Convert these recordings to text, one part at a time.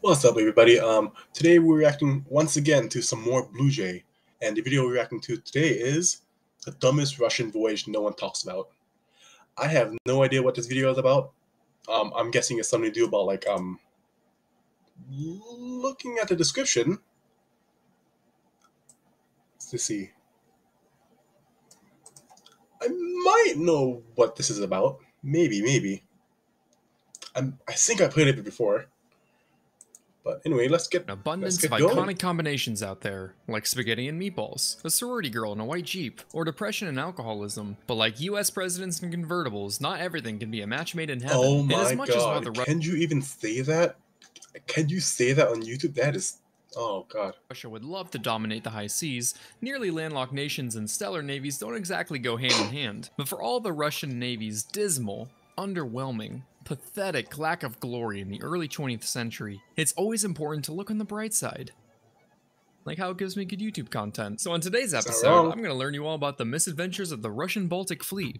What's up, everybody? Today we're reacting once again to some more Blue Jay, and the video we're reacting to today is the dumbest Russian voyage no one talks about. I have no idea what this video is about. I'm guessing it's something to do about looking at the description to see. I might know what this is about. Maybe. I think I played it before. But anyway, let's get An abundance of going. iconic combinations out there, like spaghetti and meatballs, a sorority girl in a white Jeep, or depression and alcoholism. But like US presidents and convertibles, not everything can be a match made in heaven. Oh And my as much as while god, can you even say that? Can you say that on YouTube? That is... oh god. Russia would love to dominate the high seas, nearly landlocked nations and stellar navies don't exactly go hand in hand. But for all the Russian Navy's dismal, underwhelming, pathetic lack of glory in the early 20th century, it's always important to look on the bright side. Like how it gives me good YouTube content. So on today's episode, I'm going to learn you all about the misadventures of the Russian Baltic Fleet.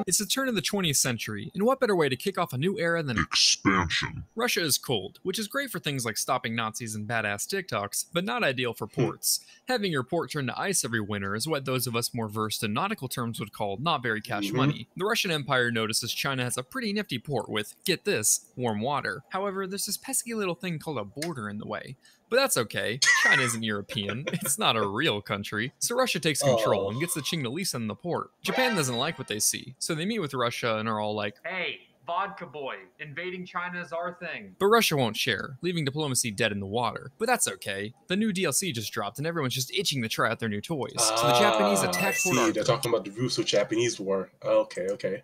It's the turn of the 20th century, and what better way to kick off a new era than expansion? Russia is cold, which is great for things like stopping Nazis and badass TikToks, but not ideal for ports. Having your port turn to ice every winter is what those of us more versed in nautical terms would call not very cash money. The Russian Empire notices China has a pretty nifty port with, get this, warm water. However, there's this pesky little thing called a border in the way. But that's okay, China isn't European, it's not a real country, so Russia takes control and gets the Qing to lease in the port. Japan doesn't like what they see, so they meet with Russia and are all like, "Hey, vodka boy, invading China is our thing." But Russia won't share, leaving diplomacy dead in the water. But that's okay, the new DLC just dropped and everyone's just itching to try out their new toys. So the Japanese attack Port Arthur. They're talking about the Russo-Japanese War. Okay.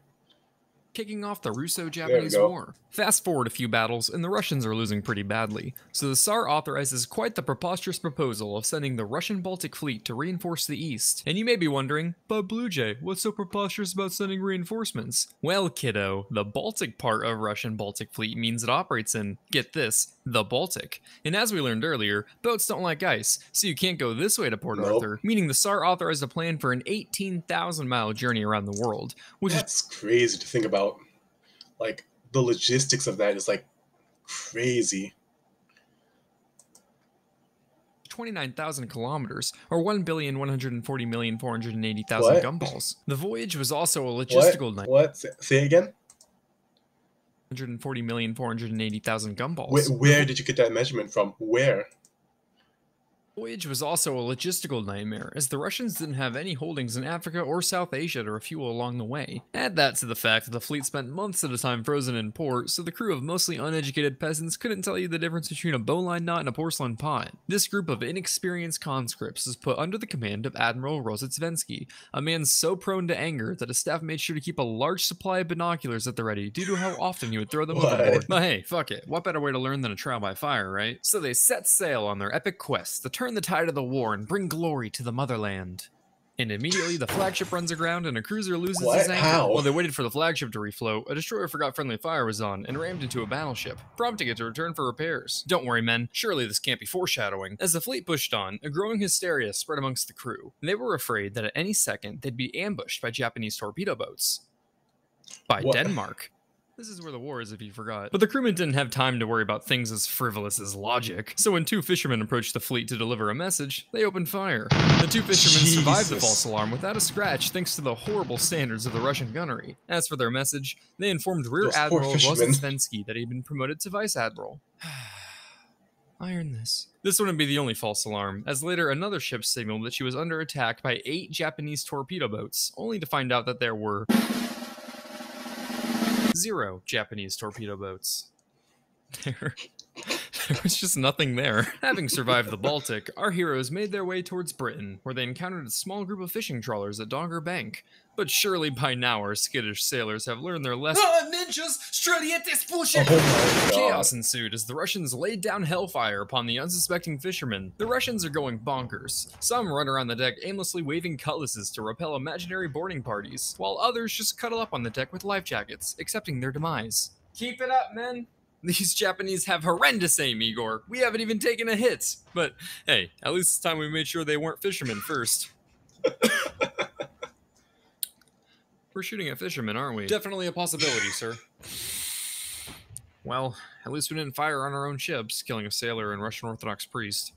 Kicking off the Russo-Japanese War. Fast forward a few battles, and the Russians are losing pretty badly, so the Tsar authorizes quite the preposterous proposal of sending the Russian Baltic Fleet to reinforce the East. And you may be wondering, but Blue Jay, what's so preposterous about sending reinforcements? Well, kiddo, the Baltic part of Russian Baltic Fleet means it operates in, get this, the Baltic. And as we learned earlier, boats don't like ice, so you can't go this way to Port Arthur, meaning the Tsar authorized a plan for an 18,000-mile journey around the world, which is crazy to think about. Like, the logistics of that is like crazy. 29,000 kilometers, or 1,140,480,000 gumballs. The voyage was also a logistical nightmare. What? Say again? 140,480,000 gumballs. Where did you get that measurement from? Where? The voyage was also a logistical nightmare, as the Russians didn't have any holdings in Africa or South Asia to refuel along the way. Add that to the fact that the fleet spent months at a time frozen in port, so the crew of mostly uneducated peasants couldn't tell you the difference between a bowline knot and a porcelain pot. This group of inexperienced conscripts is put under the command of Admiral Rozhetsvensky, a man so prone to anger that his staff made sure to keep a large supply of binoculars at the ready due to how often he would throw them overboard. But hey, fuck it, what better way to learn than a trial by fire, right? So they set sail on their epic quest to turn the tide of the war and bring glory to the motherland. And immediately the flagship runs aground and a cruiser loses his anchor. How? While they waited for the flagship to refloat, a destroyer forgot friendly fire was on and rammed into a battleship, prompting it to return for repairs. Don't worry, men, surely this can't be foreshadowing. As the fleet pushed on, a growing hysteria spread amongst the crew. They were afraid that at any second they'd be ambushed by Japanese torpedo boats. By Denmark. This is where the war is, if you forgot. But the crewmen didn't have time to worry about things as frivolous as logic, so when two fishermen approached the fleet to deliver a message, they opened fire. The two fishermen survived the false alarm without a scratch thanks to the horrible standards of the Russian gunnery. As for their message, they informed Rear Admiral Rozhetsvensky that he'd been promoted to Vice Admiral. Iron this. This wouldn't be the only false alarm, as later another ship signaled that she was under attack by 8 Japanese torpedo boats, only to find out that there were 0 Japanese torpedo boats. There was just nothing there. Having survived the Baltic, our heroes made their way towards Britain, where they encountered a small group of fishing trawlers at Dogger Bank. But surely by now our skittish sailors have learned their lesson. Ninjas! Streliete bullshit! Chaos ensued as the Russians laid down hellfire upon the unsuspecting fishermen. The Russians are going bonkers. Some run around the deck aimlessly waving cutlasses to repel imaginary boarding parties, while others just cuddle up on the deck with life jackets, accepting their demise. Keep it up, men! These Japanese have horrendous aim, Igor. We haven't even taken a hit. But hey, at least this time we made sure they weren't fishermen first. We're shooting at fishermen, aren't we? Definitely a possibility, sir. Well, at least we didn't fire on our own ships, killing a sailor and Russian Orthodox priest.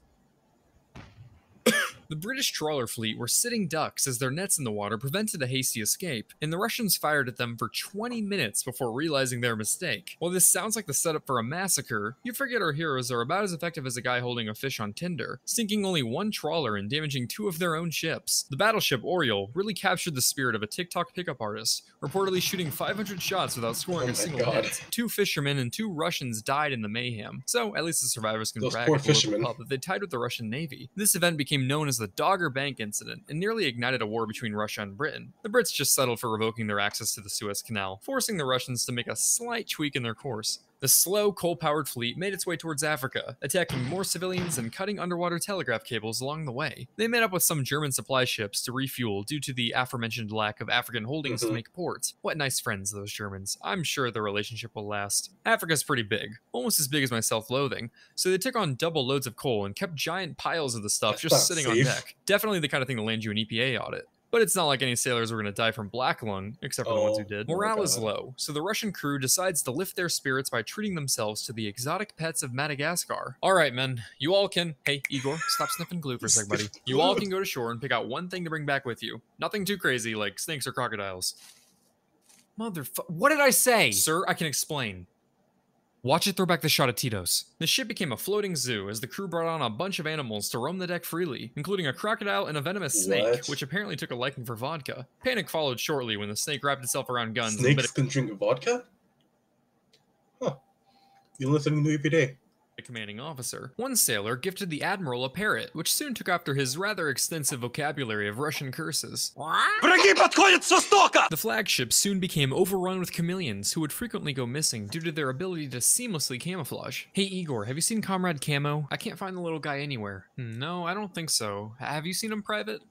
The British trawler fleet were sitting ducks as their nets in the water prevented a hasty escape, and the Russians fired at them for 20 minutes before realizing their mistake. While this sounds like the setup for a massacre, you forget our heroes are about as effective as a guy holding a fish on Tinder, sinking only one trawler and damaging 2 of their own ships. The battleship Oriole really captured the spirit of a TikTok pickup artist, reportedly shooting 500 shots without scoring a single hit. 2 fishermen and 2 Russians died in the mayhem, so at least the survivors can brag at the local pub that they tied with the Russian Navy. This event became known as the Dogger Bank incident and nearly ignited a war between Russia and Britain. The Brits just settled for revoking their access to the Suez Canal, forcing the Russians to make a slight tweak in their course. The slow, coal-powered fleet made its way towards Africa, attacking more civilians and cutting underwater telegraph cables along the way. They met up with some German supply ships to refuel due to the aforementioned lack of African holdings to make port. What nice friends, those Germans. I'm sure their relationship will last. Africa's pretty big, almost as big as my self-loathing, so they took on double loads of coal and kept giant piles of the stuff just sitting on deck. Definitely the kind of thing to land you an EPA audit. But it's not like any sailors were going to die from black lung, except for the ones who did. Morale is low, so the Russian crew decides to lift their spirits by treating themselves to the exotic pets of Madagascar. Alright, men, you all can... Hey, Igor, stop sniffing glue for a sec, buddy. You all can go to shore and pick out one thing to bring back with you. Nothing too crazy, like snakes or crocodiles. What did I say? Sir, I can explain. Watch it throw back the shot at Tito's. The ship became a floating zoo as the crew brought on a bunch of animals to roam the deck freely, including a crocodile and a venomous snake, which apparently took a liking for vodka. Panic followed shortly when the snake wrapped itself around guns. Snakes can drink vodka? Huh. You learn something new every day. A commanding officer. One sailor gifted the admiral a parrot, which soon took after his rather extensive vocabulary of Russian curses. The flagship soon became overrun with chameleons who would frequently go missing due to their ability to seamlessly camouflage. Hey Igor, have you seen Comrade Camo? I can't find the little guy anywhere. No, I don't think so. Have you seen him private?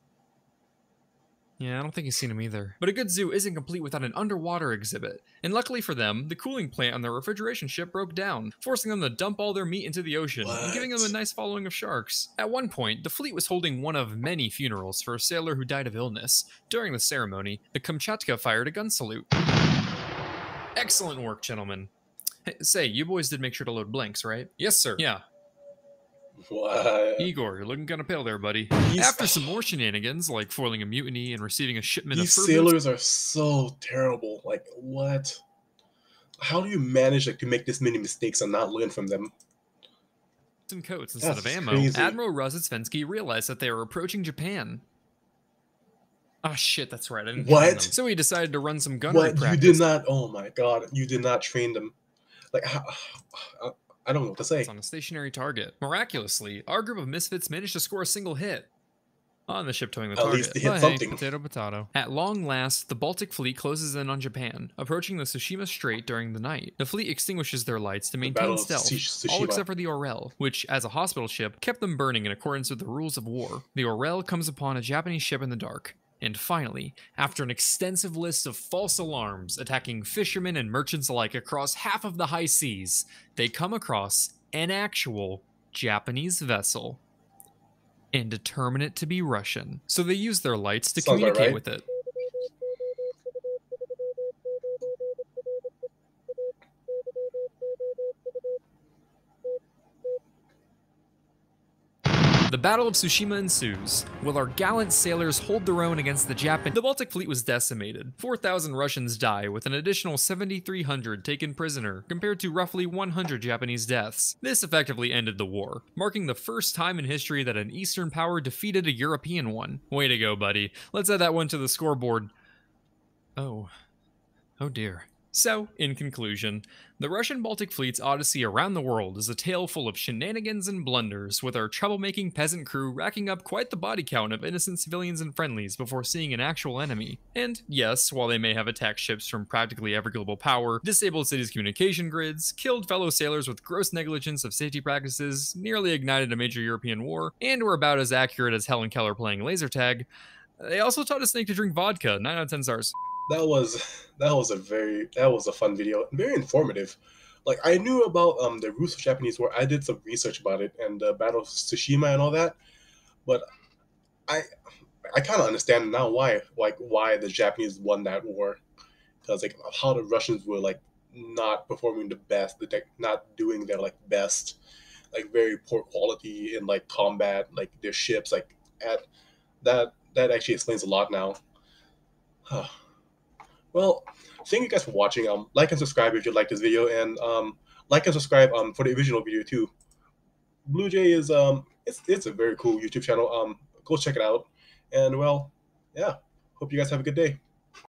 Yeah, I don't think you've seen him either. But a good zoo isn't complete without an underwater exhibit. And luckily for them, the cooling plant on their refrigeration ship broke down, forcing them to dump all their meat into the ocean, and giving them a nice following of sharks. At one point, the fleet was holding one of many funerals for a sailor who died of illness. During the ceremony, the Kamchatka fired a gun salute. Excellent work, gentlemen. Hey, say, you boys did make sure to load blanks, right? Yes, sir. Yeah. What? Igor, you're looking kind of pale there, buddy. After some more shenanigans, like foiling a mutiny and receiving a shipment of These sailors are so terrible. Like, what? How do you manage to make this many mistakes and not learn from them? And coats instead of ammo. Crazy. Admiral Rozhetsvensky realized that they were approaching Japan. Oh shit, that's right. I didn't train them. So he decided to run some gunnery practice. You did not. Oh my god, you did not train them. Like, I don't know what to say. It's on a stationary target. Miraculously, our group of misfits managed to score a single hit on the ship towing the target. At least they hit something. Potato, potato. At long last, the Baltic fleet closes in on Japan, approaching the Tsushima Strait during the night. The fleet extinguishes their lights to maintain stealth, all except for the Orel, which, as a hospital ship, kept them burning in accordance with the rules of war. The Orel comes upon a Japanese ship in the dark. And finally, after an extensive list of false alarms attacking fishermen and merchants alike across half of the high seas, they come across an actual Japanese vessel and determine it to be Russian. So they use their lights to communicate with it. The Battle of Tsushima ensues. While our gallant sailors hold their own against the Japanese, the Baltic fleet was decimated. 4,000 Russians die, with an additional 7,300 taken prisoner, compared to roughly 100 Japanese deaths. This effectively ended the war, marking the first time in history that an Eastern power defeated a European one. Way to go, buddy. Let's add that one to the scoreboard. Oh dear. So, in conclusion, the Russian Baltic fleet's odyssey around the world is a tale full of shenanigans and blunders, with our troublemaking peasant crew racking up quite the body count of innocent civilians and friendlies before seeing an actual enemy. And yes, while they may have attacked ships from practically every global power, disabled cities' communication grids, killed fellow sailors with gross negligence of safety practices, nearly ignited a major European war, and were about as accurate as Helen Keller playing laser tag, they also taught a snake to drink vodka. 9 out of 10 stars. That was a fun video, very informative. Like, I knew about the Russo-Japanese War. I did some research about it and the Battle of Tsushima and all that, but I I kind of understand now why the Japanese won that war, because like how the Russians were like not performing the best, not doing their like best, like very poor quality in like combat, like their ships, like at that actually explains a lot now. Well, thank you guys for watching. Like and subscribe if you like this video, and like and subscribe for the original video too. Blue Jay is it's a very cool YouTube channel. Go check it out, and well, yeah. Hope you guys have a good day.